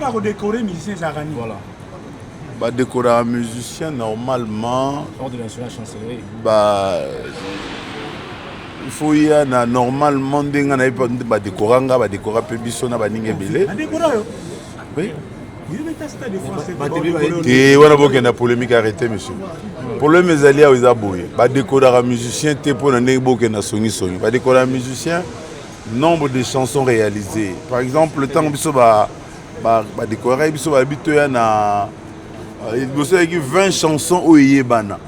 va redécorer musicien Zarani. Voilà. Bah décorer un musicien normalement. Ordre de la chancellerie. Bah il faut y aller normalement denga na ba décoranga ba décorer peu biso na ba ninge belé. Oui. Et on a beaucoup de polémique arrêtée monsieur. Problème mes alliés aux aboués. Ba décorer un musicien te pour na beaucoup na songi. Ba décorer un musicien nombre de chansons réalisées. Par exemple le temps biso ba décorer biso ba bitoya na il bosse avec 20 chansons au yebana.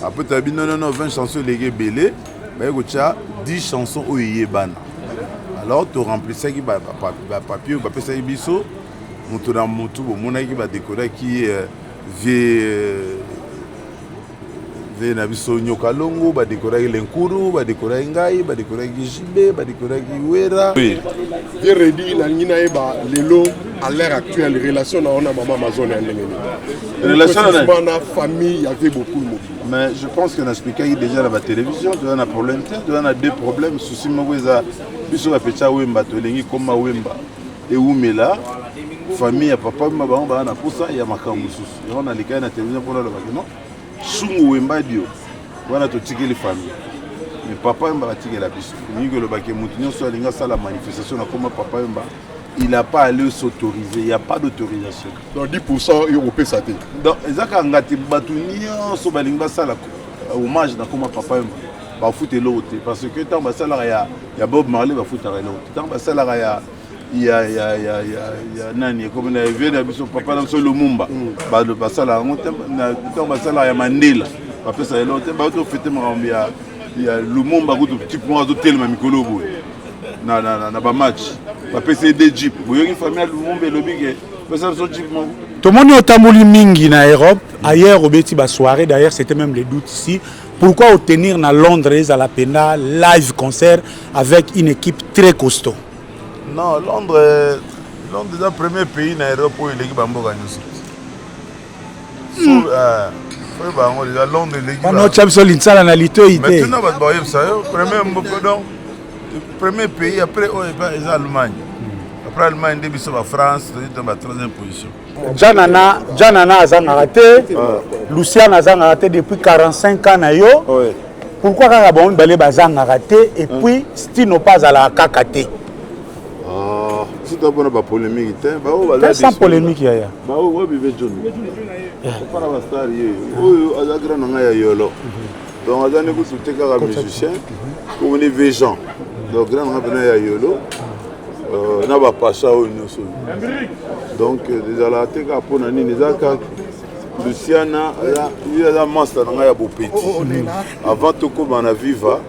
Après tu as dit non 20 chansons les belé. Bah écoute 10 chansons au yebana. Alors tu remplis ça qui papier ba pesa biso. Moto na moto mon aki ba décorer qui vie na biso nyoka longo ba décorer lenkuru ba décorer ngai ba décorer gibe ba décorer wera. Oui. Bien redit la ngina eba lelo à l'heure actuelle relation na ona maman Amazon en ndenge. Relation na famille il y avait beaucoup de mots. Mais je pense qu'on a expliqué déjà la télévision, tu as un problème, tu as deux problèmes, souci maweza biso ba pecha wemba to lengi koma wemba et umela famille ya papa mabanga ba na posa ya makambo susu. Et on a les cas na télévision pour le bakino. Sungu wemba dio. Wana to tikeli famille. Mais papa mba tikeli la biso. Ni que le baké mutinyo so linga sala manifestation na koma papa mba. Il n'a pas allé s'autoriser, il n'y a pas d'autorisation. Donc 10% européen ça dit. Donc ezaka ngati batunio so balinga sala hommage na koma papa mba. Ba foute l'autre parce que tant ba sala ya Bob Marley ba foute l'autre. Tant ba sala il y a nani comme na vient na biso papa na so Lumumba ba le basala tant ba sala ya Mandela ba pesa l'autre ba to fete marambi ya Lumumba ko petit point zo tellement mikolo boy na ba match ba pesa des jeep boyoki famille Lumumba lobi ke pesa so jeep mo tout le monde otamoli mingi na Europe ailleurs au beti ba soirée d'ailleurs c'était même les doutes ici. Pourquoi obtenir na Londres à la Pena live concert avec une équipe très costaud? Non, Londres est le premier pays dans l'Europe où l'équipe a gagné. Londres est l'équipe. Notre champion l'insala na lito ite. Maintenant, premier pays après l'Allemagne. Après l'Allemagne, il y a la France, il y a la troisième position. Janana a raté, Luciana a raté depuis 45 ans. Pourquoi Karabon Balé Bazan a raté et puis Stino pas à la Kakate? Si tu as une polémique, sans polémique. Il y a. Donc, on a des musiciens, on est des gens. Donc, on a des yolo. On a pas ça. Donc, déjà la tête à Ponani, les accords. Luciana, il y a la masse dans la petit. Avant tout, comme on a viva.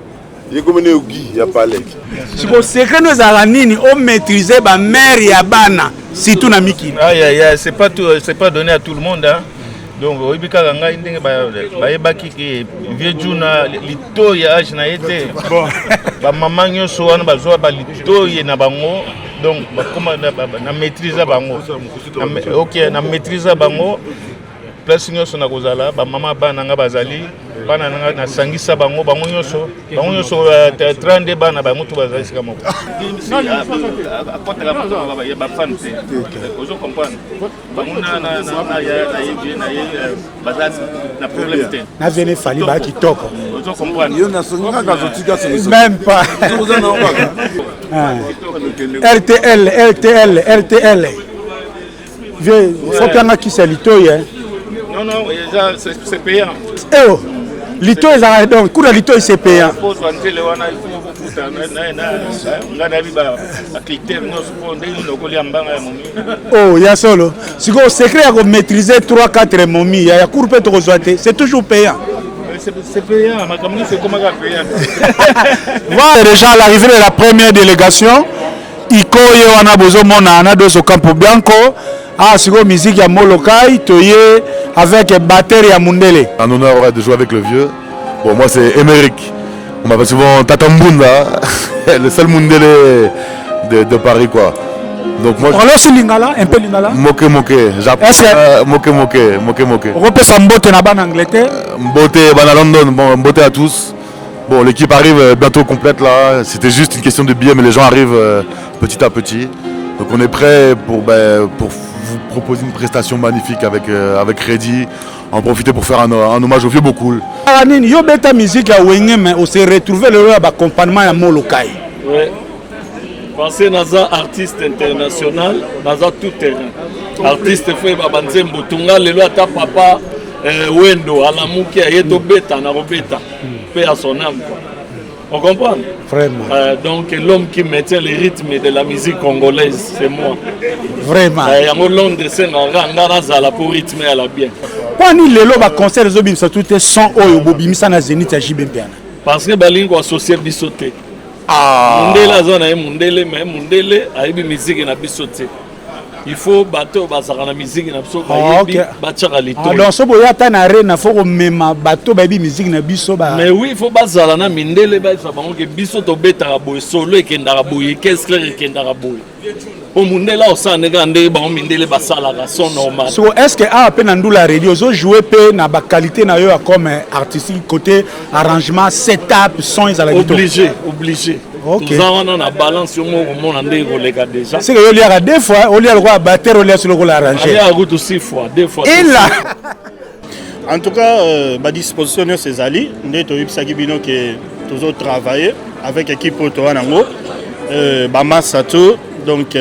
Il y a comme un Guy, il y a pas l'air. C'est que nous avons maîtrisé la mère et la bana, c'est tout Namiki. C'est pas donné à tout le monde. Hein. Donc, il y a des vieux juna, lito ya âge na été. Maman yo soana bazoa ba lito ye na bango. Donc, na maîtriser bango. OK, na maîtriser bango. Place nyonso na kozala ba mama bana nga bazali bana na sangisa bango nyonso 32 bana ba mutu bazali sika moko non apporte la maison ba fan te ozo comprendre bango na bazali na problème te na vene fali ba kitoko ozo comprendre yo na songa ka zotika même pas RTL vieux faut que qui c'est litoye. Non, c'est payant. Eh oh, lito est donc, coup de lito c'est payant. Oh, il y a solo. Si vous secret à maîtriser 3-4 momies, il y a cours peut c'est toujours payant. C'est payant, c'est comment payant. Voilà déjà l'arrivée de la première délégation. Iko Yoana Bozo Mona, na deux au Campo Bianco. Ah, c'est une musique à Molokai, toyé avec batterie à Mundele. Un honneur de jouer avec le vieux. Bon, moi c'est Émeric. On m'appelle souvent Tatambunda, le seul Mundele de Paris quoi. Donc moi. On lance lingala, un peu lingala. Moke. J'apprends. Moke. On repère sa mbote na ban Angleterre. Mbote ban London, bon mbote à tous. Bon, l'équipe arrive bientôt complète là. C'était juste une question de billets, mais les gens arrivent petit à petit. Donc on est prêt pour vous proposer une prestation magnifique avec Reddy. En profiter pour faire un hommage au vieux Bokoul. Yo beta musique à Wenge, mais on s'est retrouvé le accompagnement à Molokai. Oui. Parce que Naza artiste international, Naza tout terrain. Artiste fait Babanze Mbutunga, le loi ta papa Wendo, Alamuki, Ayeto Beta, Narobeta, paix à son âme. On comprend? Vraiment. Donc l'homme qui maintient les rythmes de la musique congolaise, c'est moi. Vraiment. Il y a un long dessin, pour rythmer à la bien. Quand il est là, concert les obim, ça tout est 100 euros, bobimisa na Zénith à JBPN. Parce que Balingo associé bisoté. Mundele zone est mundele, mais mundele a eu musique na bisoté. Il faut bateau basara na musique na biso batchaka lito. Donc so boya ta na arena faut mema bateau ba bi musique na biso ba. Mais oui, il faut basala na mindele ba ça bango que biso to beta boy solo et kendara boy qu'est-ce que kendara boy. Au mundela au sa nega ndé ba mindele basala la son normal. So est-ce que a peine ndula radio zo jouer pe na ba qualité na yo comme artistique côté arrangement setup son ils à la guitare. Obligé. OK. Nous avons na balance yo mo ndé ko lega déjà. C'est que yo liara deux fois, au liara quoi batteur au liara sur le arranger. Il y a route 6 fois, 2 fois. Et là en tout cas, ma disposition c'est Ali, nous avons toujours travaillé avec l'équipe Otoanango, Bamasato, donc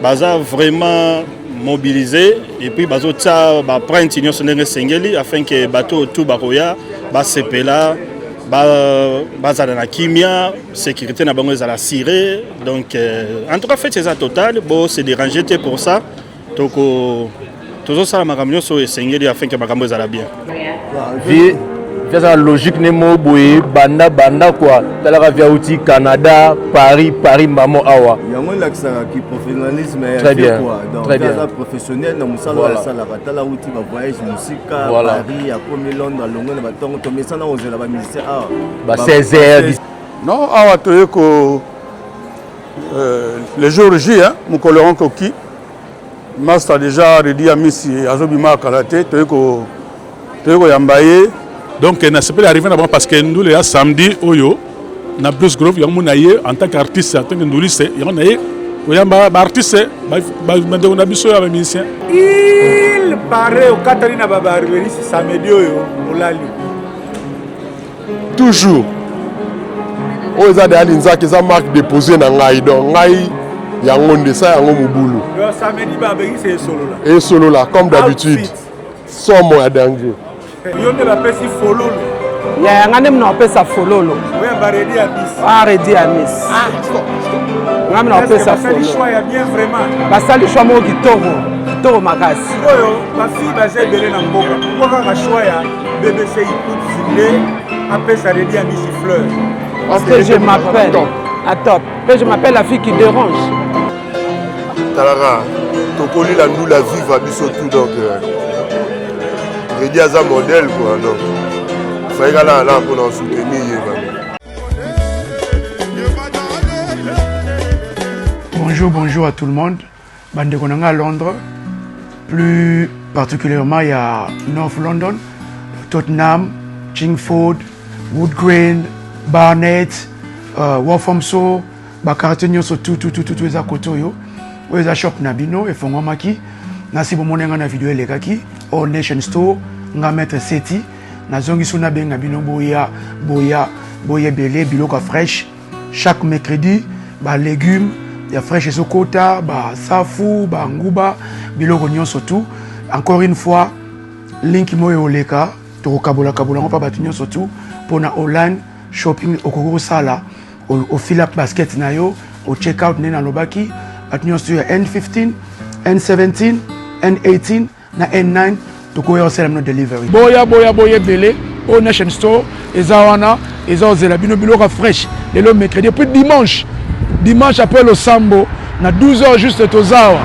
baza vraiment mobilisé et puis bazo tsa ba prendre union sonenge sengeli afin que bateau tout baroya ba sepela baza na kimia sécurité na bango za la ciré donc en tout cas fait c'est ça total bon c'est dérangé pour ça donc toujours ça ma camion so esengeli afin que makambo ezala bien vie ça logique ne mo boye banda quoi talaka via outil Canada Paris maman awa yango lakisa ki professionnalisme très bien quoi donc ça professionnel na musala la sala batala outil ba voyage musika Paris à comme Londres longo na batongo to mesana ozela ba musicien ba 16h non awa toyeko les jours J hein mon coloron koki master déjà Reddy Amisi azobima kalaté toyeko yambaye. Donc, on s'appelle arrivé là-bas parce que nous, les samedi, Oyo, na Blues Grove, on a en tant qu'artiste, en tant que nourrice, on a artiste, on a besoin de musicien. Il paraît au Katarina Babarveri, c'est samedi, on l'a lu. Toujours. On a des alinza qui ont marqué déposé dans Ngai, donc Ngai, il y a un dessin, il y a un moubulu. Le samedi, Baberi, c'est solo là. Et solo là, comme d'habitude. Sans moi danger. Yonde la pesi fololo. Ya ngane mna pesa fololo. Oui, Reddy Amisi. Reddy Amisi. Ngame na pesa fololo. Le choix est bien vraiment. Basali choix mo kitoro makasi. Oyo, ba fille ba zebele na mboka. Pourquoi ka choix ya BBC écoute zilé a pesa Reddy Amisi fleur. Parce que je m'appelle Atop. Je m'appelle la fille qui dérange. Talara, tokoli la nous la vive à biso tout donc Reddy Aza modèle quoi donc il fallait là pour nous soutenir. Bonjour à tout le monde. Bande Konanga à Londres, plus particulièrement il y a North London, Tottenham, Chingford, Wood Green, Barnet, Walthamstow, quartier nyonso tout les à côté yo. Les à shop nabino et fongomaki. Nasi bomonenga na vidéo elekaki au Nation Store nga mettre seti na zongi suna benga bino boya belé biloko fraîche chaque mercredi ba légumes ya fraîche sokota ba safu ba nguba biloko nyonso tout encore une fois link moyo oleka to kabola pa batu nyonso tout pona online shopping okoko sala au fill up basket na yo au check out na lobaki batu nyonso ya N15 N17 N18 na N9 to go yourself no delivery. Boya belé au Nation Store ezawana ezozela bino biloko fresh le mercredi puis dimanche après le sambo na 12h juste tozawa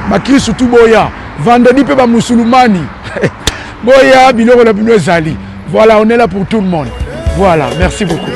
ba kristu tout boya vendredi pe ba musulmani boya biloko la bino ezali. Voilà, on est là pour tout le monde. Voilà, merci beaucoup.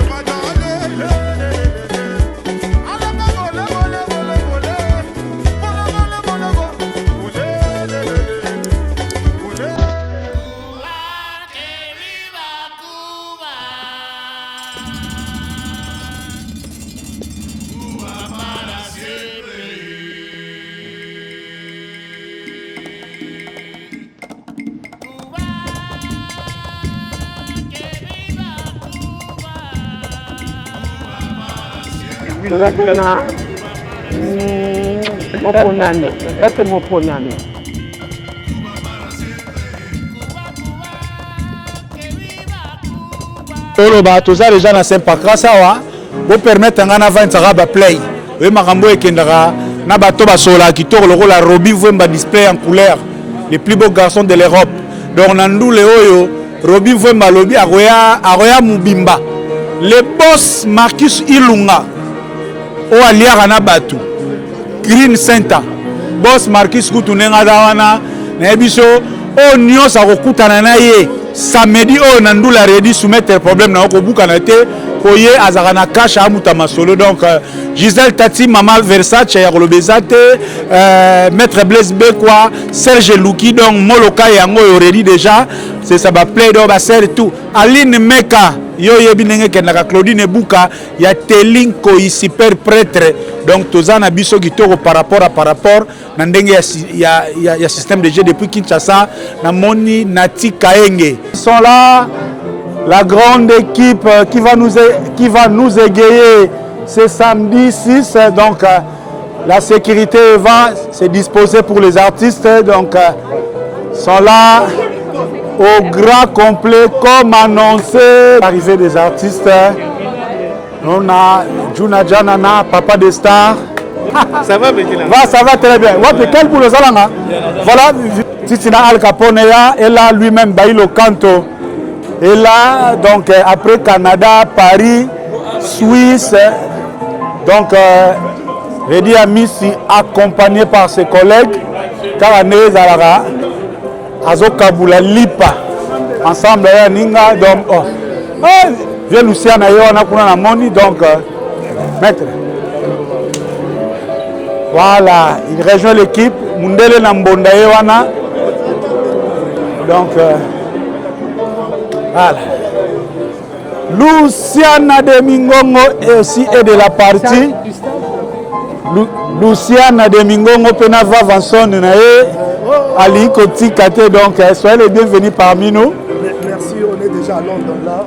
Oloba toza déjà na Saint-Pancras awa bo permettre ngana vantaka ba play we makambo ekendaka na bato basola kitoko lokola Roby Vwemba display en couleur les plus beaux garçons de l'Europe donc na ndule oyo Roby Vwemba lobi akoya mubimba le boss Marcus Ilunga o aliaka na bato Green Center boss Marcus kutunenga dawana na ebiso o nyonso akokutana na ye samedi o na ndula redi soumettre problème na okobuka na te koye azaka na cash amuta masolo donc Gisèle Tati Mama Versace ya kolobezate maître Blaise Bekwa Serge Luki donc moloka yango already déjà c'est ça ba play do ba serre tout Aline Meka yo yebi ndenge kendaka Claudine Buka ya Teling ko super prêtre donc tozana biso kitoko par rapport na ndenge ya système de jeu depuis Kinshasa na moni Nati Kaenge ils sont là la grande équipe qui va nous égayer ce samedi 6 donc la sécurité va se disposer pour les artistes donc sont là au grand complet comme annoncé l'arrivée des artistes. On a Juna Janana, Papa des Stars. Ça va, Bettina? Ça va très bien. Quel pour le Zalanga? Voilà, Titina Al Capone et là lui-même Bailo Canto. Et là, donc après Canada, Paris, Suisse, donc Redi Amissi accompagné par ses collègues, Karanez Alara, Azo Kabula Lipa, ensemble, Ninga, donc, viens Luciana, on a pour la moni, donc, maître. Voilà, il rejoint l'équipe, Mundele Nambonda Ewana, donc, voilà. Luciana de Mingongo aussi est de la partie. Luciana de Mingongo Penava Vanson Ali Koti Kate, donc soyez les bienvenus parmi nous. Merci, on est déjà à Londres là.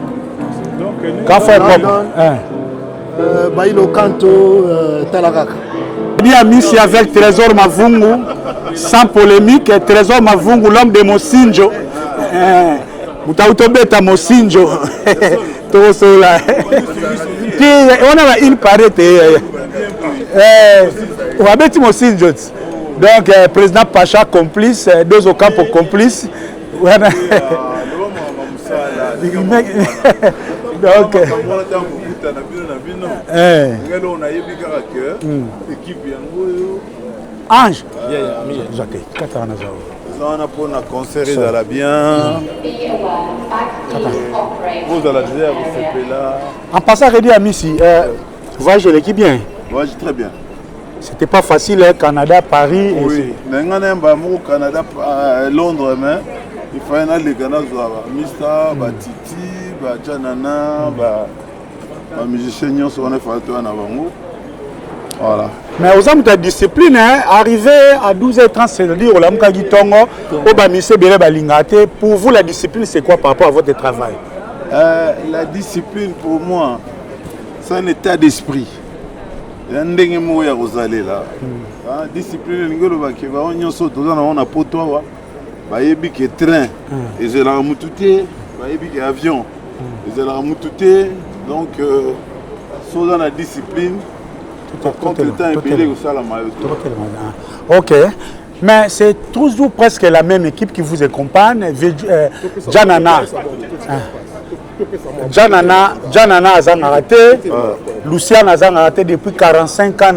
Quand fait London, Bailo Kanto, Talagak. Bien mis avec Trésor Mavungu, sans polémique, Trésor Mavungu, l'homme de Mosinjo. Moutautobeta Mosinjo. Tout cela. Puis on a une parité. On va mettre Mosinjo. Donc, président Pacha complice, deux Ocampo complices. Donc, Ange. On a pour un concert à la bien. Vous allez dire, vous là. En passant, Redi Amissi, voyage de l'équipe bien. Voyage très bien. C'était pas facile, hein, Canada, Paris. Oui, mais au Canada, Londres, mais il fallait aller au Canada, Mista, Titi, Janana, musiciens, on a fait un avant. Voilà. Mais aux hommes de discipline, hein, arrivé à 12h30, c'est-à-dire au Lamkagi Tongo, au Bamise Bele Balingate, pour vous, la discipline, c'est quoi par rapport à votre travail? La discipline, pour moi, c'est un état d'esprit. Il y a un dingue mot à Rosalie là. Discipline, on a pour toi, il y a train, et j'ai la moutouté, il y a avion, et j'ai la moutouté, donc, dans la discipline. Ok, mais c'est toujours presque la même équipe qui vous accompagne. Janana Azangarate, Luciana Azangarate depuis 45 ans.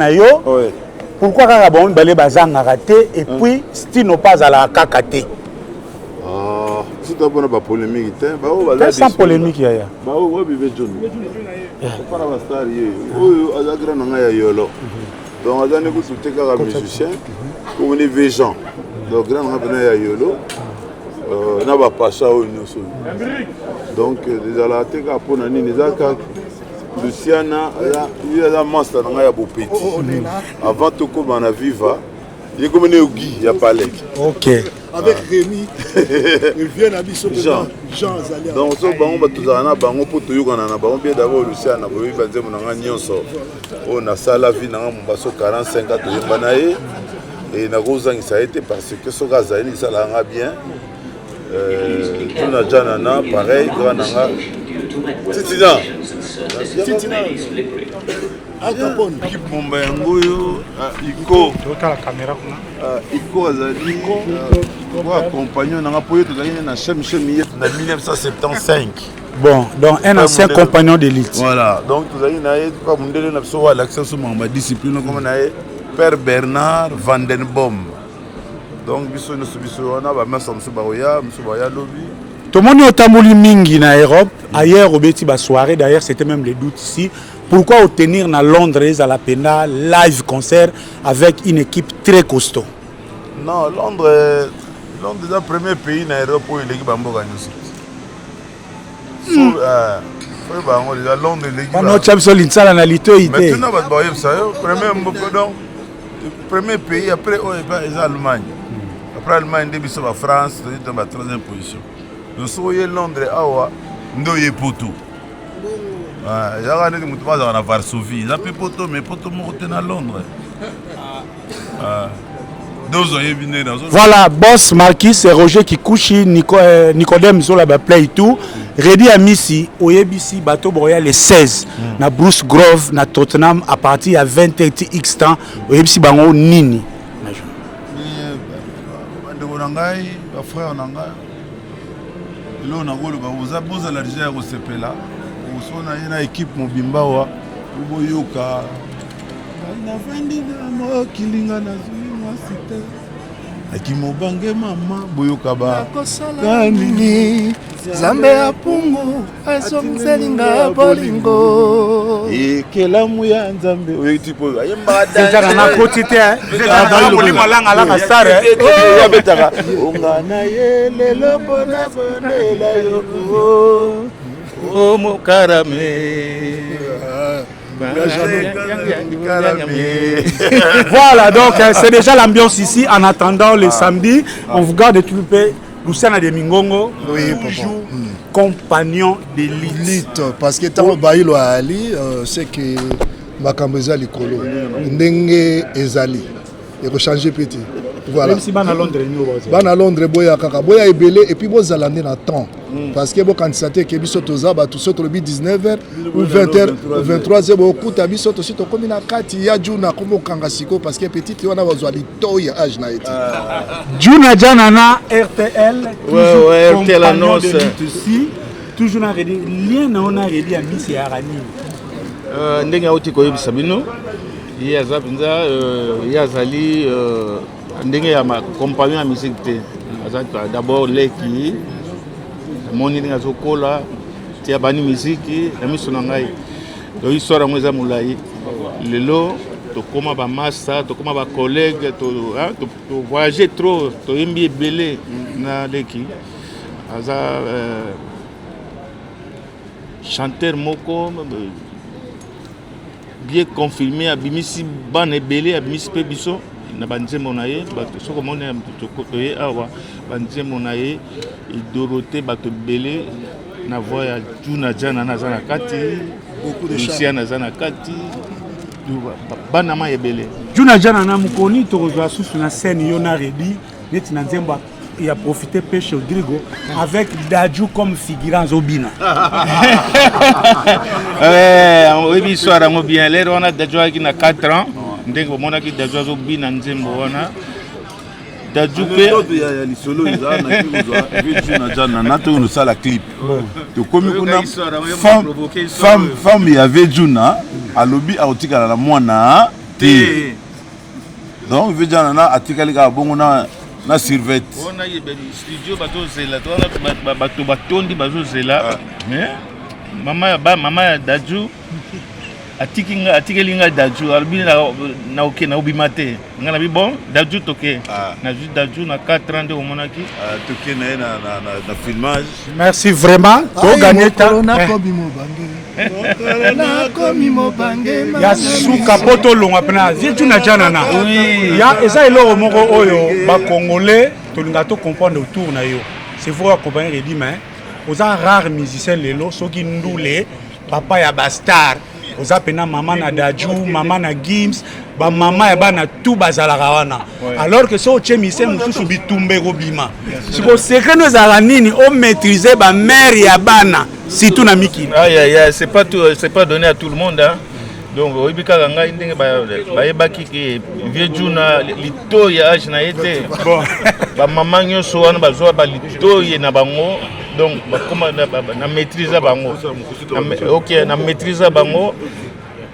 Pourquoi Karabon Balé Bazangarate et puis Stino pas à la Kakate? C'est pas une polémique. Sans polémique, il y a. Donc, on a des musiciens, on est des gens. Donc, on a des yolo. On a pas ça au donc, déjà la tête à Ponani, les accords. Luciana, il y a un master dans la petit. Avant tout, comme on a viva, il y a comme un guide, il n'y a pas l'air. Ok. avec Rémi. Ils viennent à Bissot. Jean Zalia. Donc, ce bango, tout ça, on a bango pour tout le monde. On a bango bien d'abord le ciel. On a vu que on a gagné ça. On a ça la vie. On a basso 45 ans de banaye. Et on a gozang ça a été parce que ce gars Zalia ça l'a bien. On a déjà nana pareil grand nana. Titina. Titina. Équipe Mombengoyo, Iko. La caméra. Iko Azali. Pour accompagner, on a appuyé tout à l'heure chez Michel en 1975. Bon, donc un ancien compagnon d'élite. Voilà, donc tout à l'heure, comme on a l'accès sur ma discipline, comme on a Père Bernard Vandenboom. Donc, on a mis sur Baroya, Lobby. Tout le monde est en mingi en Europe. Ailleurs, au Béti, soirée, d'ailleurs, c'était même les doutes ici. Pourquoi obtenir à Londres, à la Pena, live concert avec une équipe très costaud? Non, Londres est le premier pays en Europe où l'équipe a gagné. Londres est l'équipe. Notre champion l'insala na lito ité. Maintenant, premier pays après l'Allemagne. Après l'Allemagne, début sur la France, c'est dans la 3e position. Nous sommes à Londres, nous sommes à Porto. Il y a des gens qui sont à Varsovie. Ils ont Porto, mais Porto est à Londres. Voilà, boss Marquis et Roger Kikuchi, Nicodème Zola Play tout. Ready à Missy, au YBC, bateau Royal les 16. Na Bruce Grove, na Tottenham, à partir à 20 x temps, au YBC Bango Nini. Frère Nanga, là on a golo ba boza la Nigeria au sepela. On a une équipe mobimba wa uboyoka. Na vandi na mo kilinga na zuma site. Akimobange mama boyoka ba. Kanini Zambe ya pungu asomselinga bolingo. Ekelamu ya Nzambe oyo tipo ayemba dance na kotite molimo langa langa star ya betaka ongana yelelo bona bonela yo o mokarame. Voilà, donc c'est déjà l'ambiance ici. En attendant le samedi, on vous garde tout le pays. Luciana de Mingongo, oui, toujours compagnon d'élite. Parce que tant que Baïlo Ali, c'est que Makambeza Likolo, Ndenge Ezali, il faut changer petit. Voilà. Même si ban à Londres, ban à Londres, boya kaka, boya ebele et puis boya l'année dans temps. Parce que bon candidaté qui biso toza ba tout ça le 19h ou 20h ou 23h beaucoup ta biso to sito comme na kati ya juna comme kangasiko parce que petit on a besoin de toya âge na été. Juna Janana RTL. Ouais, RTL annonce ici. Toujours na ready lien na on a ready à Miss Arani. Ndenge auti ko yebisa bino. Ya zabinza ya zali ndenge ya ma compagnon ya musique te. D'abord leki moni ninga zokola tia bani musique na miso na ngai do histoire mo eza mulai lelo to koma ba master to koma ba collègue to voyager trop to yembi ebele na leki aza chanteur moko bien confirmé abimisi ban ebele abimisi pe biso na banzembo na ye bato soko mona to ye awa banzembo na ye Dorothée bato belé na voix ya Juna Jana na zana kati Luciana zana kati bana ma ebele Juna Jana na mukoni to rejoa sous na scène yona ready neti na nzembo il a profité pêche Rodrigo avec Dadju comme figurant Zobina. Oui, histoire mo bien l'air on a Dadju qui na 4 ans ndenge mona ki Dadju Zobina nzembo wana Dadju pe ya lisolo eza na kizwa Juna Jana na to no sala clip to komi kuna femme ya Juna alobi autika na mwana te donc Juna na atikali ka bongo na Sylvette. On a eu studio bateau zela, bateau batondi bateau zela. Mais maman ya Dadju atikelinga Dadju albi na oké na obimate. Ngana bi bon Dadju toké. Na juste Dadju na 4 ans de omonaki. Toké na filmage. Merci vraiment. To gagner ta. Ya suka poto longa pena Juna Jana na. Oui. Ya eza eloko moko oyo ba congolais tolinga to comprendre autour na yo. C'est vrai accompagner dit mais aux rares musiciens lelo soki ndule papa ya bastar oza pena mama na Dajou, mama na Gims, ba mama ya bana tout bazalaka wana. Alors que so che musicien mususu bitumbe ko bima. Siko secret nous ala nini o maîtriser ba mère ya bana surtout na miki. C'est pas donné à tout le monde hein. Donc oyebika nga ndenge ba yebaki ke vieux juna lito ya age na yete. Bon ba mama nyoso wana bazwa ba lito ye na bango. Donc comment na maîtriser bango. OK na maîtriser bango.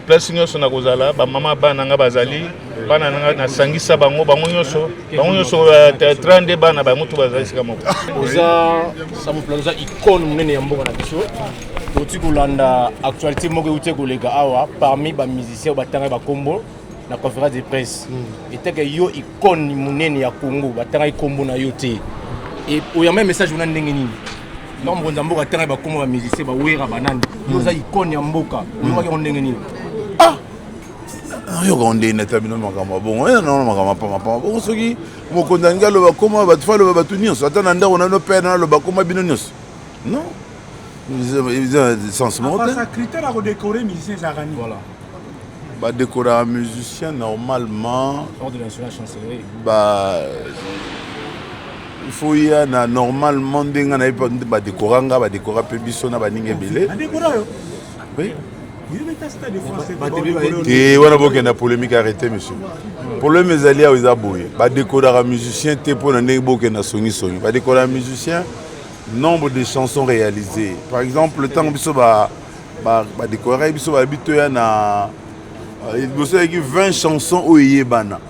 Place nyoso na kozala ba mama bana nga bazali bana nga na sangisa bango nyoso 32 bana ba mutu bazali sika moko. Oza ça me plaît icône munene ya mboka na biso. Toti kolanda actualité moko uti kolega awa parmi ba musiciens batanga ba kombo na conférence de presse. Et que yo icône munene ya Congo batanga kombo na yo te. Et oya même message on ndenge nini. Nombo nzamboka batanga ba kombo ba musiciens ba wera banani. Yo za icône ya mboka. Yo ndenge nini. Yo gonde na tabino makama bon non makama pa bon soki mokonda ngalo ba koma ba tfalo ba batunyo atana ndako na no pena lo ba koma binonyos non ils ont sens mortel ça critère à décorer musicien Zarani voilà ba décorer un musicien normalement ordre national chancellerie ba il faut y a na normalement ndenga na ba décoranga ba décorer pe biso na ba ninge belé oui. Et voilà pourquoi la polémique arrêtée monsieur. Pour le mes aux aboués, ba décorer un musicien te pour na ndenge na songi. Ba décorer un musicien nombre de chansons réalisées. Par exemple le temps biso ba décorer biso ba bitoya na il bosse avec 20 chansons au yebana.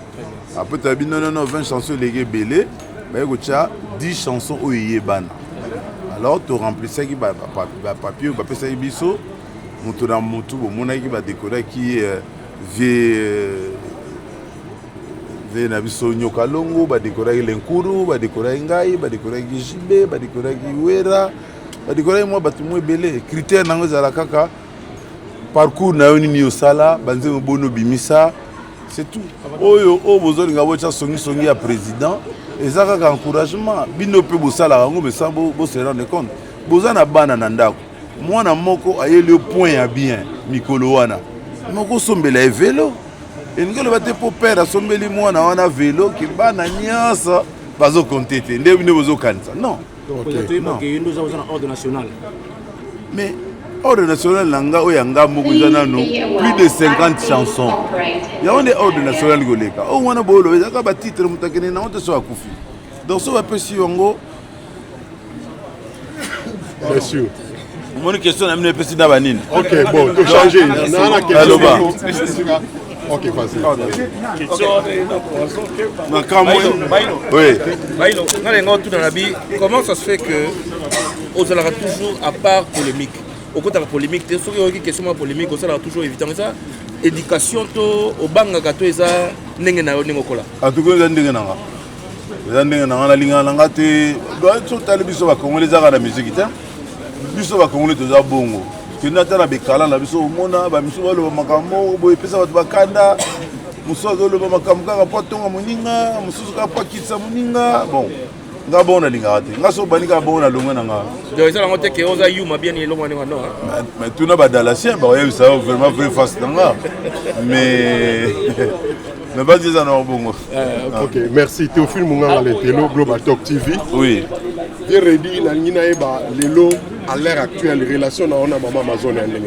Après tu as dit non 20 chansons les belé, ba ekocha 10 chansons au yebana. Alors tu remplissais qui ba papier ba pesa biso Moutona Moutou, mon équipe a décoré qui vient à Bisso Nyokalongo, va décorer l'Enkuru, va décorer Ngaï, va décorer Gijibe, va décorer Giwera, va décorer moi, Batumou Belé. Critères dans la kaka, parcours Naoni Niosala, Banze Bono Bimisa, c'est tout. Oh, vous avez un songi à président, et ça a un encouragement. Bino peut vous salar, mais ça, vous se rendez compte. Vous avez un banananda. Moi na moko aye le point ya bien mikolo wana moko sombela e vélo et ngelo bate po père sombeli mwana wana vélo ki bana nyasa bazo kontete nde bino bozo kanisa non ordre national mais ordre national nanga oyanga moko zana no plus de 50 chansons ya on est ordre national goleka o wana bolo ezaka ba titre mutakene na onte so akufi donc so ba pesi yongo bien sûr. Mon question est le président Banine. Ok, bon, tu changer. Ok, vas-y. Comment ça se fait que aux aura toujours à part polémique au côté de la polémique, c'est une question polémique, ça a toujours évident ça. Éducation au banga gato eza ndenge na ndenge kola. Atuko ndenge nanga. Ndenge nanga na linga nanga te. Ba so talibiso ba congolais za la musique ta. Biso ba congolais toza bongo. Que nata na bekala na biso mona ba miso ba lo makambo bo epesa ba bakanda. Muso zo lo makambo ka pa tonga moninga, muso ka pa kitsa moninga. Bon. Nga bona linga te. Nga so banika bona longa nanga. Donc ça la moté que oza yuma bien longa nanga non. Mais tout na ba dalasien ba ouais ça vraiment very fast nanga. Mais mais pas dire ça non bongo. OK, merci Théophile Munganga le Telo Global Talk TV. Oui. Bien ready la ngina eba lelo à l'heure actuelle relation na ona mama Amazon en ndenge.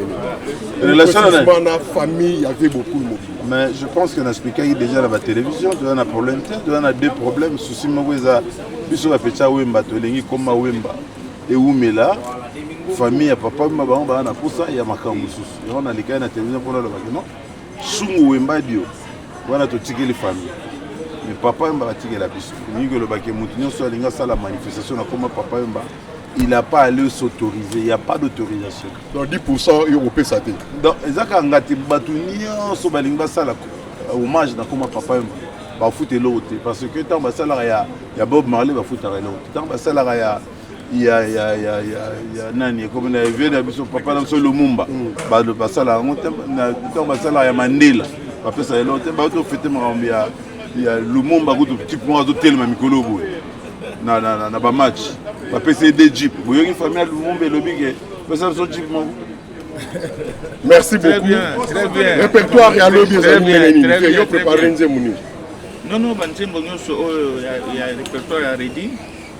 Relation na famille, il y avait beaucoup de mots. Mais je pense qu'on a expliqué déjà la télévision, tu as un problème, tu as deux problèmes, souci maweza biso ba pecha wemba to lengi koma wemba. Et umela famille ya papa maba ba na posa ya makambo susu. On a likana télévision pour le bakino. Sungu wemba dio. Wana to tikeli famille. Mais papa mba tikela biso. Ni que le baké mutinyo so linga sala manifestation na koma papa mba. Il n'a pas à s'autoriser, il n'y a pas d'autorisation. Donc 10% européen ça dit. Donc, ezaka ngati batunio so balinga sala hommage na koma papa ba foute l'autre parce que tant ba sala ya Bob Marley ba foute l'autre. Tant ba sala ya nani comme na vient na biso papa na so Lumumba ba sala tant ba sala ya Mandela ba pesa l'autre ba to fete mambia ya Lumumba ko petit point zo telema mikolo boy. na bamatch bapesa des jeep boyoki famille ya lumumba elobi ke pesa biso jeep moko. Merci beaucoup. Très bien. Répertoire ya lobby ezali yo préparer nzemuni. Non, banzembo nyonso oyo ya répertoire ya Redi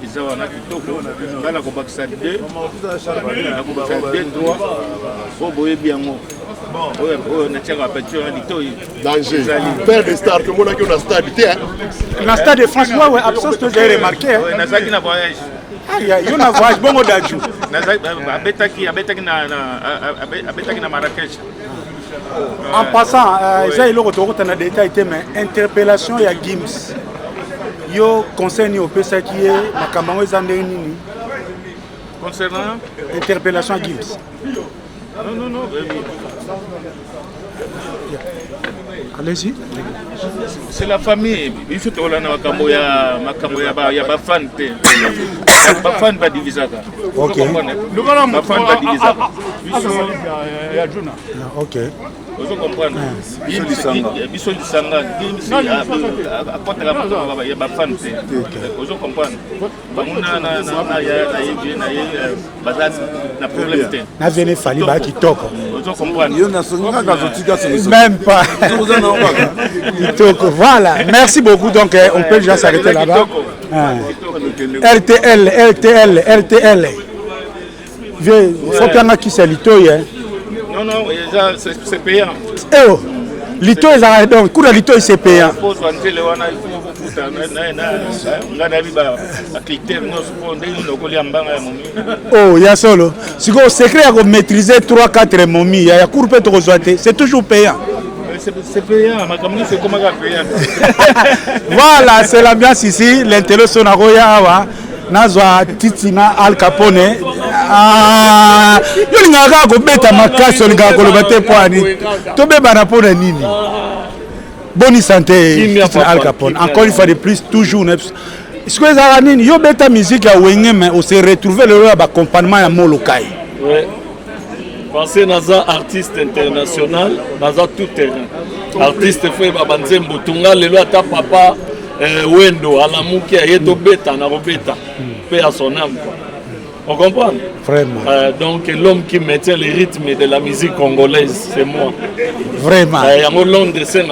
eza wana kitoko ngana kobakisa 2 nakobakisa 2 3 po boyebi yango oyo natiaka bapetition ya litoyi danger père de star tomonaki na stade te na stade franchement ouais absence to j'ai remarqué nazalaki na voyage yo na voyage bongo daju abetaki na Marrakech. En passant, j'ai eu le détail, mais interpellation il y a Gims. Yo concerne au PSA qui est ma camarade Zanderini. Concernant interpellation à Gims. Non. Allez-y. C'est la famille. Il faut que l'on ait ma fan. Ma fan va diviser. Ok. Ma fan va diviser. Ok. Vous comprenez? Biso lisanga. Il y a ma fan. Vous comprenez? Même pas. Voilà, merci beaucoup. Donc on peut déjà s'arrêter là-bas. RTL. Il faut qu'il y en a qui c'est l'itoy. Non, c'est payant. Eh oh, l'itoy, donc, coup de l'itoy, c'est payant. Oh, il y a solo. Si vous secret à maîtriser 3-4 momies, il y a cours peut c'est toujours payant. C'est payant, c'est comment payant. Voilà, c'est l'ambiance ici. L'intello sonaroya, Nazwa Titina Al Capone. Yo linga ko beta makasi linga ko lobate poani. To be bana pona nini. Bonne santé Al Capone. Encore une fois de plus toujours est-ce que ça nini yo beta musique ya wenge mais on s'est retrouvé le accompagnement ya Molokai. Ouais. Pensez naza artiste international, naza tout terrain. Artiste fait babanzembo tunga lelo ata papa Wendo alamuki ayeto beta na robeta. Paix à son âme. On comprend? Vraiment. Donc l'homme qui maintient les rythmes de la musique congolaise, c'est moi. Vraiment. Il y a un long de scène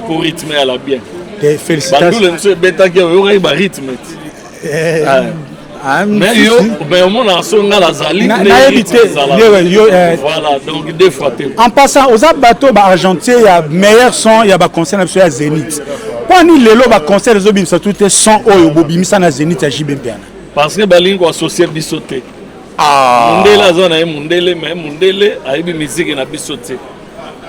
pour rythmer à la bien. Félicitations. Mais au moins, voilà, donc deux fois. En passant aux bateaux argentiers, il y a meilleur son, il y a des concerts à Zénith. Quand il y a des concerts, il y a tout son au Zénith à JBMPN. Parce que balingo associé bisoté. Mundela zona e mundele mais mundele aibi musique na bisoté.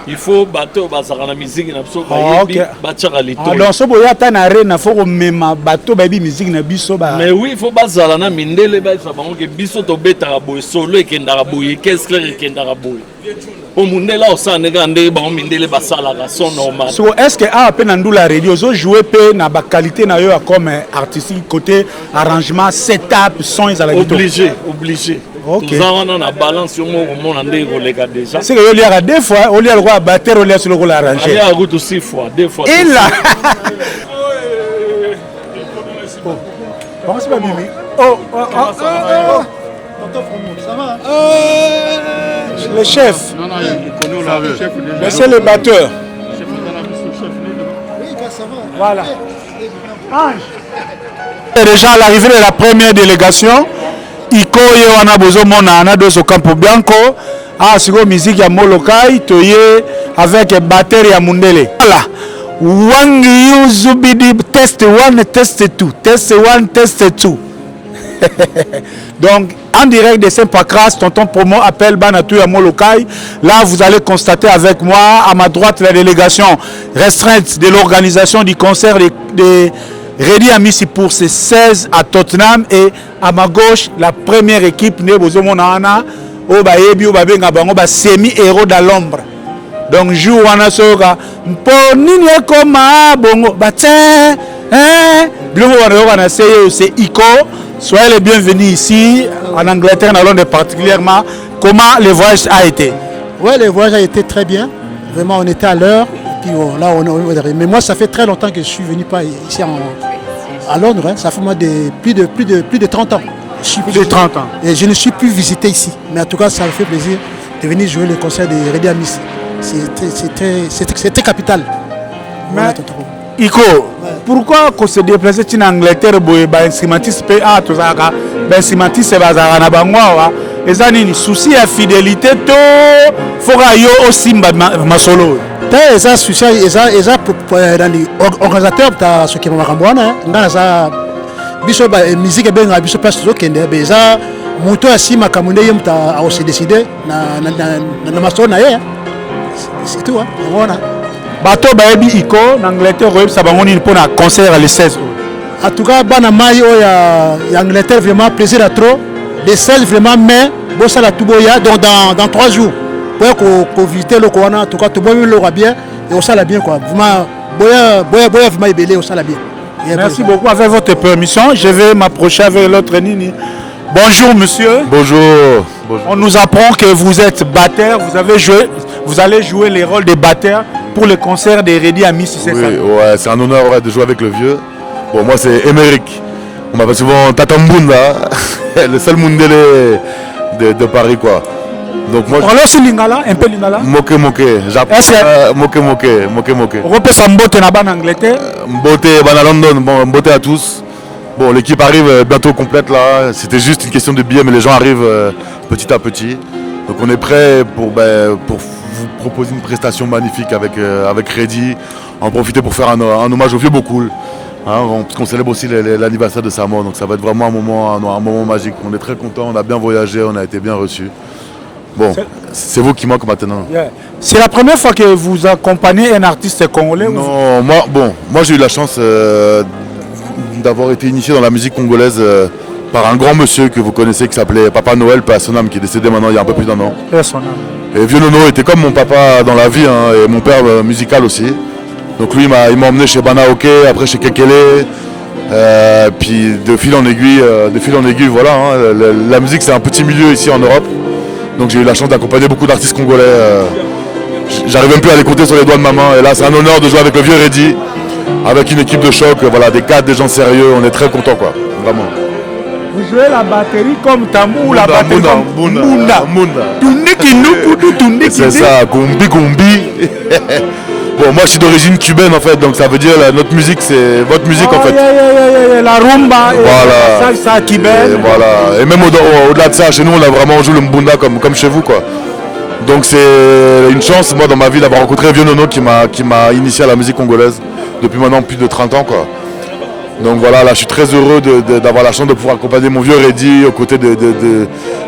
Il faut bateau bazara na musique na biso bayebi batchaka lito. Donc so boya ta na arena faut mema bateau bayebi musique na biso ba. Mais oui, il faut bazala na mindele ba ça bango ke biso to beta boy solo ekenda boy qu'est-ce que ekenda boy. Au mundela au sana ngande ba mindele basala ka son normal. So est-ce que a peine ndula radio zo jouer pe na ba qualité na yo comme artistique côté arrangement setup son ils à la obligé. OK. Nous avons na balance sur mon ndé kolega déjà. C'est que yo liara deux fois, au lieu le roi batteur au lieu sur le rôle arrangé. Il y a route 6 fois, 2 fois. Il là. Comment c'est pas Mimi? Oh. Ça va? Le chef. Non, c'est le batteur. Voilà. Ange. Déjà à l'arrivée de la première délégation, Iko Yoana Bozo Mona Anadoso Campo Bianco, Sigo musique ya Molokai, Toye avec batterie à Mundele. Voilà. Wangi Yuzubidi test 1, test 2, test 1, test 2. Donc, en direct de Saint-Pacras, tonton Promo appelle Banatou à Molokai. Là, vous allez constater avec moi, à ma droite, la délégation restreinte de l'organisation du concert de Redi Amissi pour ses 16 à Tottenham. Et à ma gauche, la première équipe, Nebozo Monana, Obaebi, Obabenga Bango, semi-héros dans l'ombre. Donc, jour wana soka, Mponini Koma, Bongo, Batin, Blongo wana c'est Iko. Soyez les bienvenus ici, en Angleterre, en Londres particulièrement. Comment le voyage a été? Oui, le voyage a été très bien. Vraiment, on était à l'heure. Puis là, mais moi, ça fait très longtemps que je suis venu pas ici à Londres, hein, ça fait moi plus de 30 ans. Plus de 30 ans. Et je ne suis plus visité ici. Mais en tout cas, ça me fait plaisir de venir jouer le concert de Redi Amis. C'était capital. Mais, Iko, pourquoi qu'on se déplace en Angleterre pour les instrumentistes PA, tout ça, les instrumentistes bazar na bangwa, et ça ni souci à fidélité to fora yo aussi masolo. T'as ça souci, ça dans les organisateurs t'as ce qui m'a rambouana, ngana ça biso ba musique ben na biso place zokende be ça moto asi makamune yem ta a se décider na masolo na ye. C'est tout hein, voilà. Bato baebi iko en Angleterre royaume sabangoni pour un concert le 16. En tout cas bana mai ya Angleterre vraiment plaisir à trop. Le 16 vraiment mais bon ça la tuboya donc dans 3 jours. Pour visiter le Kouana en tout cas tout bon le bien et on ça la bien quoi. Vraiment boya vraiment belé on ça la bien. Merci beaucoup. Avec votre permission, je vais m'approcher avec l'autre Nini. Bonjour monsieur. Bonjour. On nous apprend que vous êtes batteur, vous allez jouer les rôles de batteur pour le concert de Redi Amis, c'est ça? Oui, ouais, c'est un honneur de jouer avec le vieux. Bon, moi c'est Émeric. On m'appelle souvent Tata Mbunda, le seul Mundele de Paris quoi. Donc moi. Alors aussi Lingala, un peu Lingala. Moke. J'apprends. Moke. On peut s'embotter là-bas en Angleterre. Mbote, à London. Bon, mbote à tous. Bon, l'équipe arrive bientôt complète là. C'était juste une question de billets, mais les gens arrivent petit à petit. Donc on est prêt pour vous proposer une prestation magnifique avec Redi. En profiter pour faire un hommage au vieux Bokoul. Hein, parce qu'on célèbre aussi l'anniversaire de sa mort. Donc ça va être vraiment un moment magique. On est très contents, on a bien voyagé, on a été bien reçus. Bon, c'est vous qui manque maintenant. Yeah. C'est la première fois que vous accompagnez un artiste congolais? Non, moi j'ai eu la chance d'avoir été initié dans la musique congolaise par un grand monsieur que vous connaissez qui s'appelait Papa Noël, paix à son âme, qui est décédé maintenant il y a un peu plus d'1 an. Et Vieux Nono était comme mon papa dans la vie hein, et mon père musical aussi. Donc lui il m'a emmené chez Banaoke, après chez Kekele. Puis de fil en aiguille, voilà. Hein, la musique c'est un petit milieu ici en Europe. Donc j'ai eu la chance d'accompagner beaucoup d'artistes congolais. J'arrive même plus à les compter sur les doigts de ma main. Et là c'est un honneur de jouer avec le vieux Redi, avec une équipe de choc, voilà, des cadres, des gens sérieux. On est très contents quoi, vraiment. Vous jouez la batterie comme Tambou ou la batterie comme Munda. C'est ça, Gombi. Bon, moi je suis d'origine cubaine en fait, donc ça veut dire notre musique c'est votre musique en fait. La rumba, voilà. La salsa cubaine. Et voilà. Et même au-delà de ça, chez nous on joue le mbunda comme chez vous quoi. Donc c'est une chance moi dans ma vie d'avoir rencontré Vieux Nono qui m'a initié à la musique congolaise depuis maintenant plus de 30 ans quoi. Donc voilà, là je suis très heureux d'avoir la chance de pouvoir accompagner mon vieux Redi aux côtés du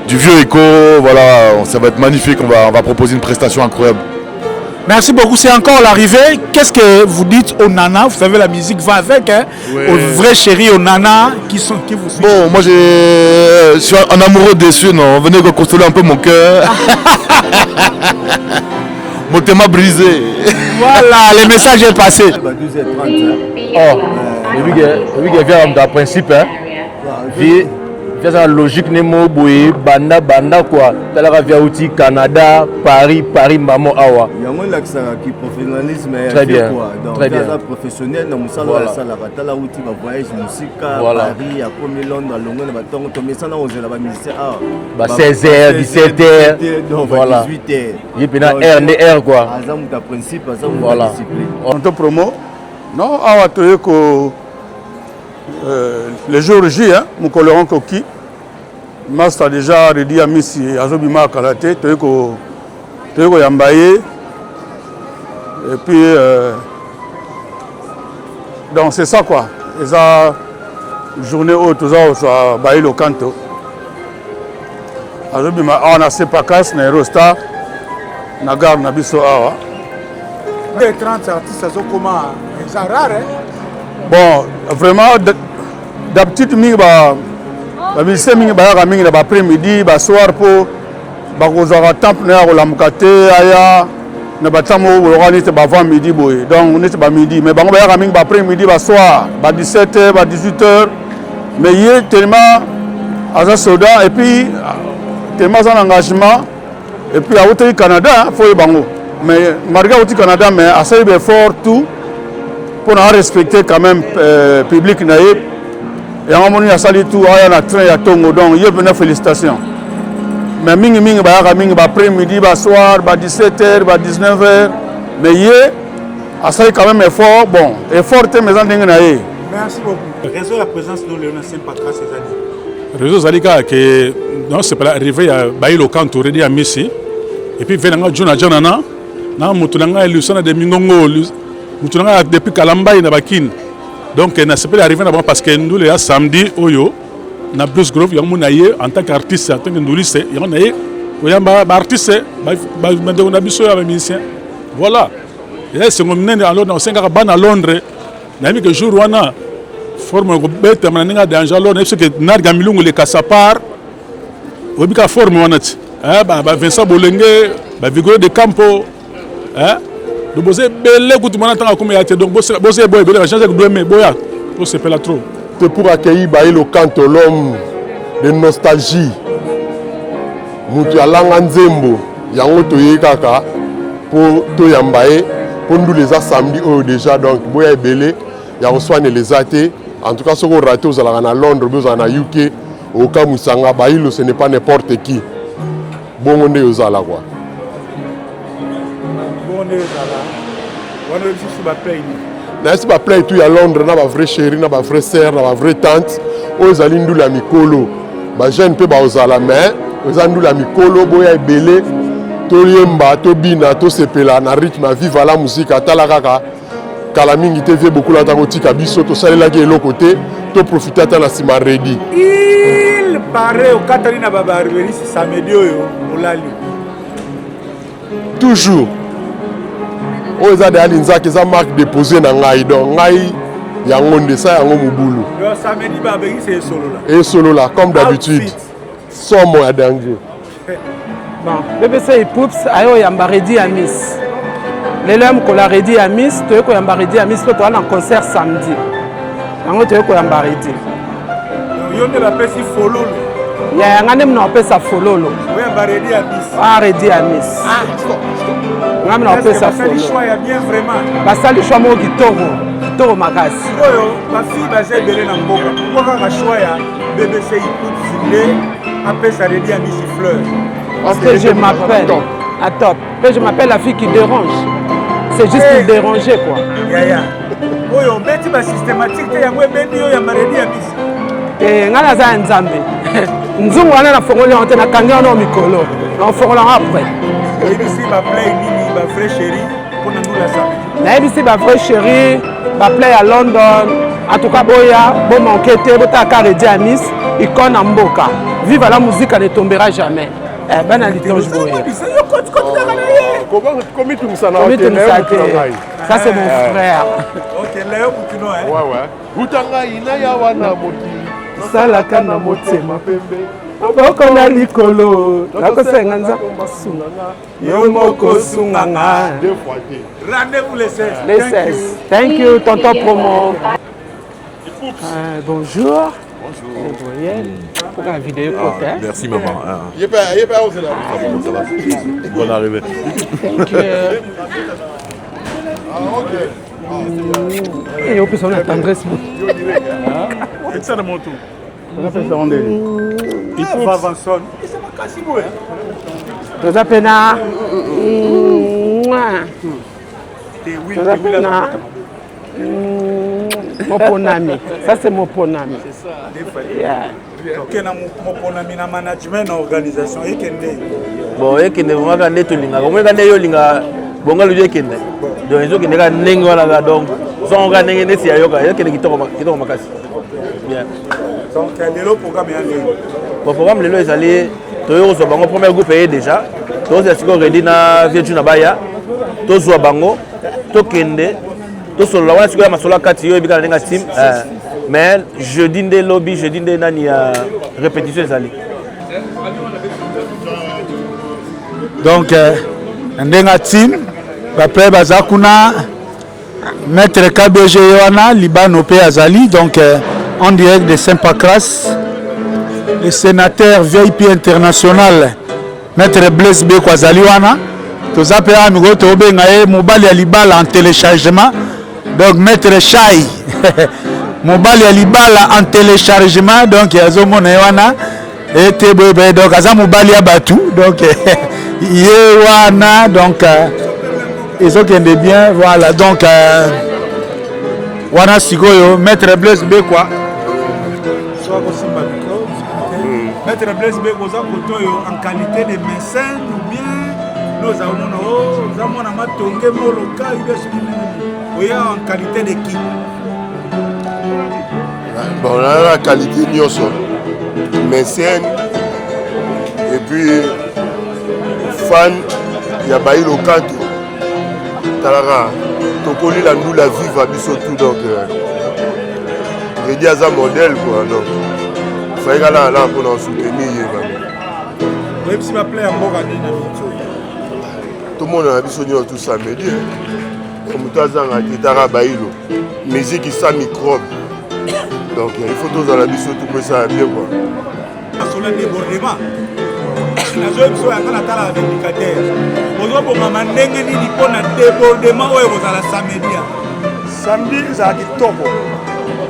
vieux Echo. Voilà, ça va être magnifique, on va proposer une prestation incroyable. Merci beaucoup, c'est encore l'arrivée. Qu'est-ce que vous dites aux nanas? Vous savez, la musique va avec, hein? Oui. Aux vrais chéris, aux nanas qui vous suivent. Bon, moi je suis un amoureux déçu, non? Venez consoler un peu mon cœur. Mon thème a brisé. Voilà, le message est passé. Oh, lui qui vient d'un principe, hein? C'est la logique Nemo Boé, Banda quoi. T'as via outil Canada, Paris, Maman Awa. Il y a un qui professionnalisme très bien. Très bien. Professionnel, dans Moussala, t'as la outil voyage musique, Paris, à comme Londres, à Londres, à Tongo, mais ça n'a pas mis 16h, 17h, voilà. 18h. Il y a un R quoi. Azam ta principe, Azam voilà. On te promo. Non, Awa Toyoko. Les jours J, mon colorant Koki, Master déjà Redi Amis Azobima Karate, Toyoko Yambaye, et puis donc c'est ça quoi. Et ça, journée haute, tout ça, Baï le canto. Azobima, on a Sepakas, Nairosta, Nagar Nabiso Awa. Les 30 artistes, comment c'est rare, hein? Bon, vraiment, d'habitude, les musiciens ont après-midi, le soir, pour les temps pour la mukate, na batamo organise avant midi boy. Donc on est midi, mais bango ba mingi après-midi, le soir, 17h, 18h. Mais il est tellement à soda et puis tellement en engagement et puis à au Canada, faut bango. Mais malgré au Canada, mais assez fort tout. pour respecter quand même le public. Et à un moment, il y a sali tout, il y a un train, il y a Tongo, donc il y a une félicitation. Mais mingi mingi après-midi, soir, 17h, 19h, mais il y a quand même effort, bon, effort, mais en dingue. Merci beaucoup. Réseau la présence de Léonard Saint-Patras ces années. Réseau Zalika, que non, c'est pas arrivé à Baïlo quand on est à Messi. Et puis, venant à John Janana, na mutulanga ilusana de Mingongo, mutulanga depuis Kalamba et Nabakin. Donc, on a pas arrivé là-bas parce que nous, les samedi, Oyo, na Blues Grove, il y a un en tant qu'artiste, en tant que nourrice, il y a un artiste, on a besoin d'un musicien. Voilà. Et là, c'est comme nous, à Londres, on a mis que jour où on a formé un bête, on a mis danger à Londres, parce que Narga Milungu, les Kassapar, on a mis que forme, on a Vincent Bolenge, Vigoro de Campo, donc vous avez belé que tout le monde a comme il y a donc vous avez boy belé chance que doit mais boya vous c'est pas trop c'est pour accueillir Baïlo Kanto l'homme de nostalgie mutu alanga nzembo yango toye kaka pour to yambaye pour nous les samedi déjà donc boya belé ya reçoit les athées en tout cas ce qu'on raté aux à Londres aux à UK au Kamusanga Baïlo ce n'est pas n'importe qui bon on est aux ala quoi. Si tu play tout à Londres, na ba vraie chérie, na ba vraie sœur, na ba vraie tante, aux alindu la mikolo. Ba jeune pe ba ozala mais, aux alindu la mikolo boya ebele, to yemba, to bina, to sepela na rythme vive la musique atala kaka. Kala mingi te vie beaucoup la tangotika biso to salela ke lo côté, to profiter ata na sima ready. Il paraît au Katarina Baba Riveri samedi oyo olali. Toujours. Oh, ils ont des alinzak, ils ont marque déposée dans ngai donc ngai yango ndesa yango mubulu. Le samedi babé c'est solo là. Et solo là comme d'habitude. Sans moi danger. Bon, BBC Poups ayo yambaredi à Miss. Les lèm ko la redi à Miss, to ko yambaredi à Miss, to en concert samedi. Yango to ko yambaredi. Yonde la pesi fololo. Ya ngane mna pesa fololo. Oui, yambaredi à Miss. Ah, redi à Miss. On a fait ça. Le choix est bien vraiment. Ça le choix qui toro makasi. Ma fille va se donner dans boka. Pourquoi le choix ya BBC écoute Zilé après ça redit à Miss Fleur. Parce que je m'appelle à top. Je m'appelle la fille qui dérange. C'est juste pour déranger quoi. Ya. Oyo beti ba systématique te ya mwe bedi yo ya maredi ya Miss. Ngala za nzambe. Nzungu wana na fongoli on te na kanga no mikolo. On fongola après. Ici va play nini ba vrai chéri pour nous la samedi. Na ici ba vrai chéri ba play à London. En tout cas boya bon manquete bota carredi à Miss icône en mboka. Vive la musique ne tombera jamais. Ben à litange boya. Comment tu me sens ça c'est mon frère. OK, Léo Boutino hein. Ouais. Butanga ina ya wana moti. Salaka na motema pembe. Boko na likolo, nakosenga nza masunganga. Yo moko sunganga. Rendez-vous les 16. Les 16. Thank you, tonton promo. Bonjour. Bonjour. Pour la vidéo côté. Merci maman. Ça va. Bonne arrivée. Thank you. Et on peut s'en attendre. C'est ça de mon tour. Il faut avancer. Toza pena. Toza pena. Mon ponami. Ça c'est mon ponami. C'est ça. Ok, mon ponami na management na organisation ekende. Bon, ekende vraiment quand tu linga. Comme quand yo linga bonga lu ekende. Donc ils ont qui nega ndenge wana donc son ga ndenge nesi ayoka ekende kitoko makasi. Bien. Donc le programme est le programme lelo ezali toyo zo bango premier groupe est déjà to se siko ready na vietu na baya to zo bango to kende to solo wana siko ya masola kati yo ebika na team mais jeudi nde lobby jeudi nde nani ya répétition ezali donc ndenga team après bazakuna maître KBG wana libano pe azali donc en direct de Saint-Patras, le sénateur VIP international, Maître Blaise B. Kwazaliwana, tous appelés à nous retrouver Mobile Alibal en téléchargement, donc maître Chai mobile ya libala en téléchargement donc azomona wana et boye donc aza mobile ya batu donc ye wana donc ils ont gagné bien voilà donc wana sikoyo maître Blaise Bekwa maître Blaise Bekwa en qualité de médecin ou bien nous avons matongé moloka en qualité de qui bon on a la qualité nyoso médecin et puis fan ya Bailo Kanto talaka tokoli la ndula vive biso tout donc Redi aza modèle quoi donc fallait là pour soutenir même si ma plaît à mboka tout le monde a biso tout samedi comme tazanga kitara Bailo musique sans microbe donc il faut tous dans la biso tout ça bien quoi sur le débordement nazo biso ya kana tala indicateur bozo bomama ndenge nini pona débordement oyo kozala samedi za kitoko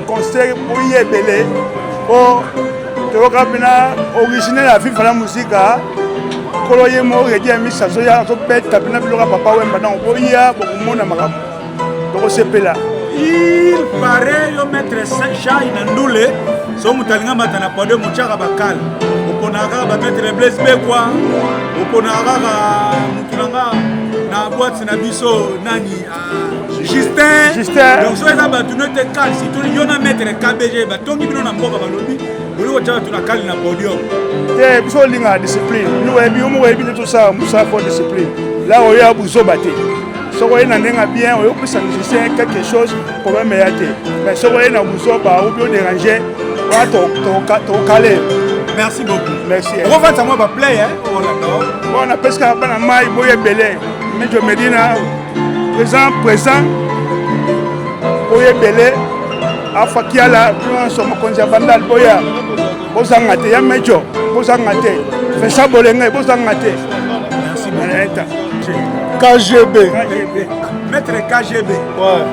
conseil oye belé o toka bina original la vie la musique kolo ye mo redi ami sazo ya to beta bina biloka papa wemba na oya bokumona makambo to sepela il paraît yo maître Chai na ndule so mutalinga matana pode muchaka bakal oponaka ba maître Blaise Bekwa oponaka mutunanga na boîte na biso nani Justin donc so eza batu no te kal si to yona maître KBG ba tongi bino na mboka balobi bolo cha tu na kal na podium te biso linga discipline nous webi mo webi tout ça musa for discipline là on ya buzo baté so ko ina ndenga bien o yopisa musicien quelque chose problème ya te mais so ko ina buzo ba ou bien déranger wa to calé merci beaucoup merci on va moi ba play hein on là on a presque bana mai boye belé mais je me dis na présent boye belé afakia la so mo konza bandal boya bozanga te ya mejo bozanga te fait ça bolenga bozanga te merci KGB maître KGB ouais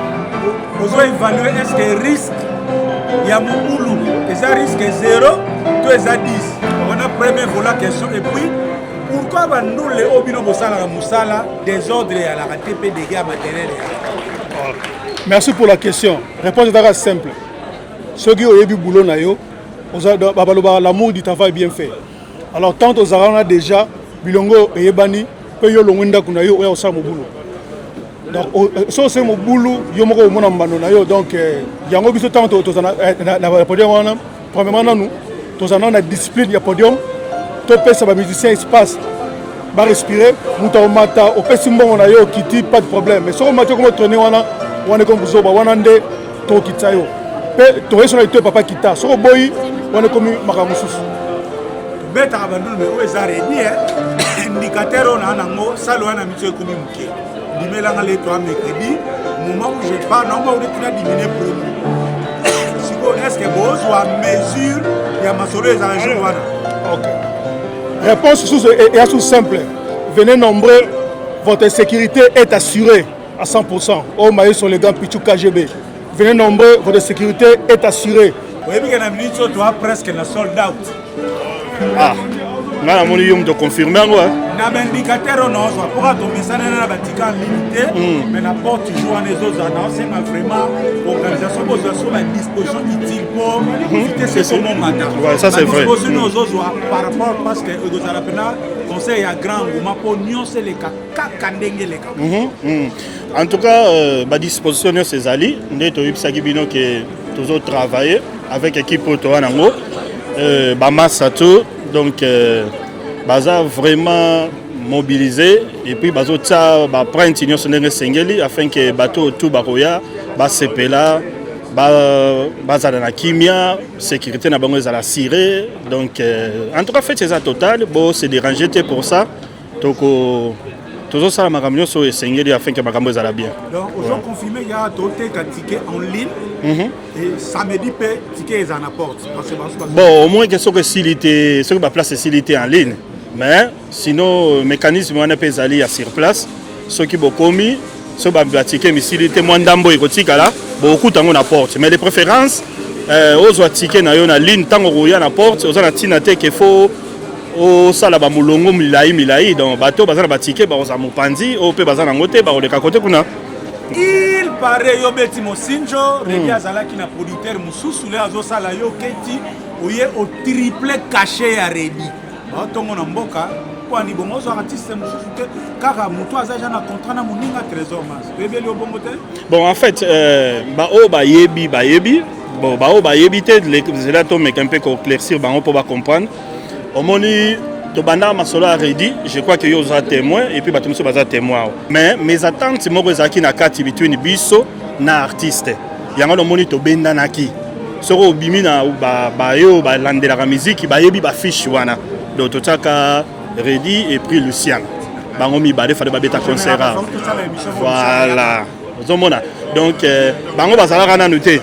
vous avez évalué est-ce que risque il y a Moulou et ça risque 0 to eza 10 on a premier vola question et puis pourquoi nous les obino bosala la musala désordre à la RTP des gars matériels. Merci pour la question. Réponse est simple. Ceux qui ont eu du boulot na yo, l'amour du travail bien fait. Alors tant aux arana déjà bilongo et ebani pe yo longwenda kuna yo ya osala boulot. Donc so c'est mon boulot yo moko mona mbano na yo donc yango biso tant to na podium wana premièrement nous tozana na discipline ya podium to pesa ba musicien espace ba respirer muta mata o pesi mbongo na yo kiti pas de problème mais so mata comme tourner wana comme zoba wana nde to kitsayo pe to reso na to papa kita so boyi wana comme makamususu beta abandon mais o ezare bien indicateur on a nango salo wana mitso komi muke dimelanga le to mercredi moment où je pars non on est diminuer pour est-ce que vous avez mesure il y a ma soleil ok réponse est tout simple venez nombreux votre sécurité est assurée à 100%. Oh maïs sur les gants Pichou KGB venez nombreux votre sécurité est assurée oui bien la minute tu as presque la sold out ah na mon yum de confirmer quoi na indicateur non soit pour tomber ça na batika limité mais la porte toujours en les autres annonces c'est vraiment organisation sur la disposition utile pour éviter ce moment ouais ça c'est vrai disposition aux autres par rapport parce que aux la pena conseil à grand moment pour nuancer les cas kandenge les cas en tout cas ba disposition ces ali ndeto yipsaki bino que toujours travailler avec équipe Otoanango ba Massato donc baza vraiment mobilisé et puis bazo tsa ba prendre union sonenge sengeli afin que bateau tout baroya ba sepela baza na kimia sécurité na bango ezala siré donc en tout cas fait c'est ça total bon c'est dérangé pour ça donc toujours ça la makamio so sengeli afin que makambo ezala bien donc aujourd'hui confirmé il y a toté ka ticket en ligne et samedi pe ticket ezala na porte bon au moins que ce que s'il était ce que ba place s'il était en ligne. Mais sinon, le mécanisme on a pas allé sur place. Ceux qui ont commis, so batike misili te mwa ndambo ekotikala bokuta yango na porte mais de préférence ozwa tike na yo na ligne ntango koya na porte oza na ntina te ke fo osala bamolongo milai donc bato baza na batike bakozala mopanzi oyo mpe baza nango te bakoleka kote kuna. Il paraît yo beti mosinjo Redi azalaki na producteur mosusu le azosala yo keti oye au triple cachet ya Redi batongo na mboka kwani bongo zo artiste mosusu te kaka mutu azaja na contrat na moninga Trésor Mas ebeli obongo te. Bon en fait bao bayebi bon bao bayebi te zela to meka un peu ko éclaircir bango pour ba comprendre omoni to banda masolo a Redi je crois que yo za témoin et puis bato mosusu baza témoin mais mes attentes moko ezaki na kati between biso na artiste yango omoni to bendanaki soko obimi na bayo balandelaka musique bayebi bafiche wana donc totaka Redi et puis Lucien bango mibale fallait babeta concert voilà ozomona donc bango bazalaka nanu te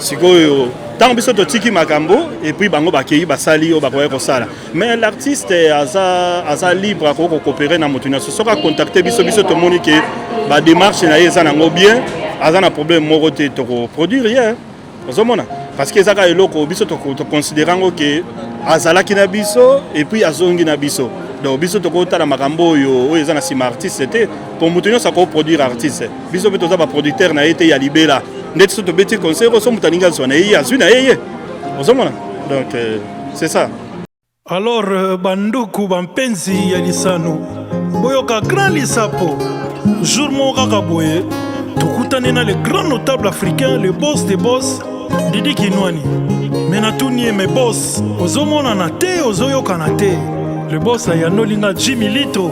sikoyo tant biso totiki makambo et puis bango bakei basali o bakoya kosala mais l'artiste aza libre à coopérer na moto nyonso soka contacter biso tomoni ke ba démarche na ye eza nango bien aza na problème moko te to produire rien ozomona parce que ezaka eloko biso to considérango ke azalaki na biso et puis azongi na biso donc biso tokotala makambo oyo eza na sima artiste te pour moto nyonso akoproduire artiste biso mpe toza baproducteur na ye te ya libela ndeti so tobeti concert oso moto alingi azwa na ye azwi na ye ozomona donc c'est ça. Alors banduku bampenzi ya lisano boyoka grand lisapo jour moko kaka boye tokutane na le grand notable africain le boss des boss Didi Kinwani mais natuni mes boss ozomona na te ozoyoka na te le boss ya nolinga Jimmy Lito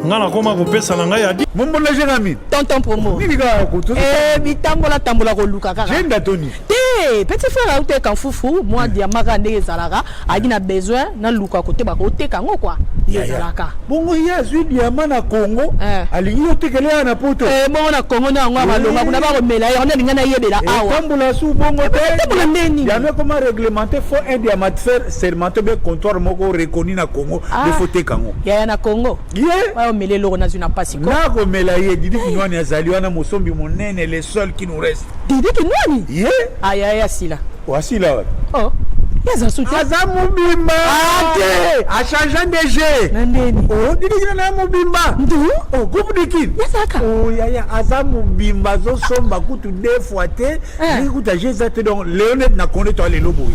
ngana koma kopesa na ngai adi mombona jerami tonton promo nibiga kutu bitambola koluka kaka jenda toni te petit frère auté kan fufu moi diamaka ndenge zalaka agi na besoin na luka côté ba côté kango quoi yezalaka bongo ya zwi diama na Congo alingi otekele na poto bongo na Congo na ngwa malonga kuna ba komela ya ndinga na yebela awa tambola su bongo te tambola ndeni diamé comment réglementer faut un diamateur sermenté be comptoir moko reconnu na Congo de faut kango ya na Congo yeah mele loko na zuna pasiko na ko mela ye Didi Kinwani azali wana mosombi monene le seul qui nous reste Didi Kinwani yeah aya sila wasila wa oh yaza suti aza mobimba ate a changeant de jeu nandeni oh Didi Kinwani mobimba ndu oh groupe de kin yasaka oh ya aza mobimba zo somba kutu deux fois te ni kuta jeza te donc Léonette na konde to le lobo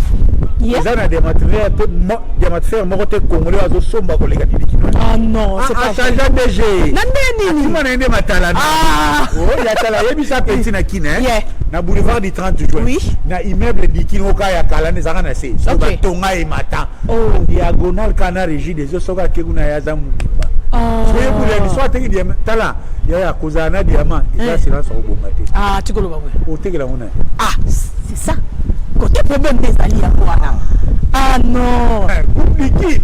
eza na dématériel moko te congolais azo somba kolega Didi Kinwani ah non c'est pas changeant de jeu nandeni ni mwana ende matala oh ya tala yebisa petit na kin na boulevard du 30 juin oui na immeuble dikinoka ya kalane zaka na se so batonga e mata diagonal kana régie des soka kekuna ya za mubimba soye kule ni soit teki diamant tala ya kozana diamant eza silence au bomba te tikolo babwe o tekela mona c'est ça côté problème des alliés à quoi ah non Diki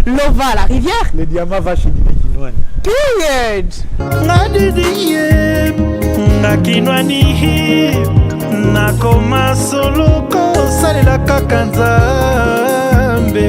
Lova la rivière le diamant va chez Didi Kinwani period nga Didi nga Kinwani nakoma solo kosalela kaka Nzambe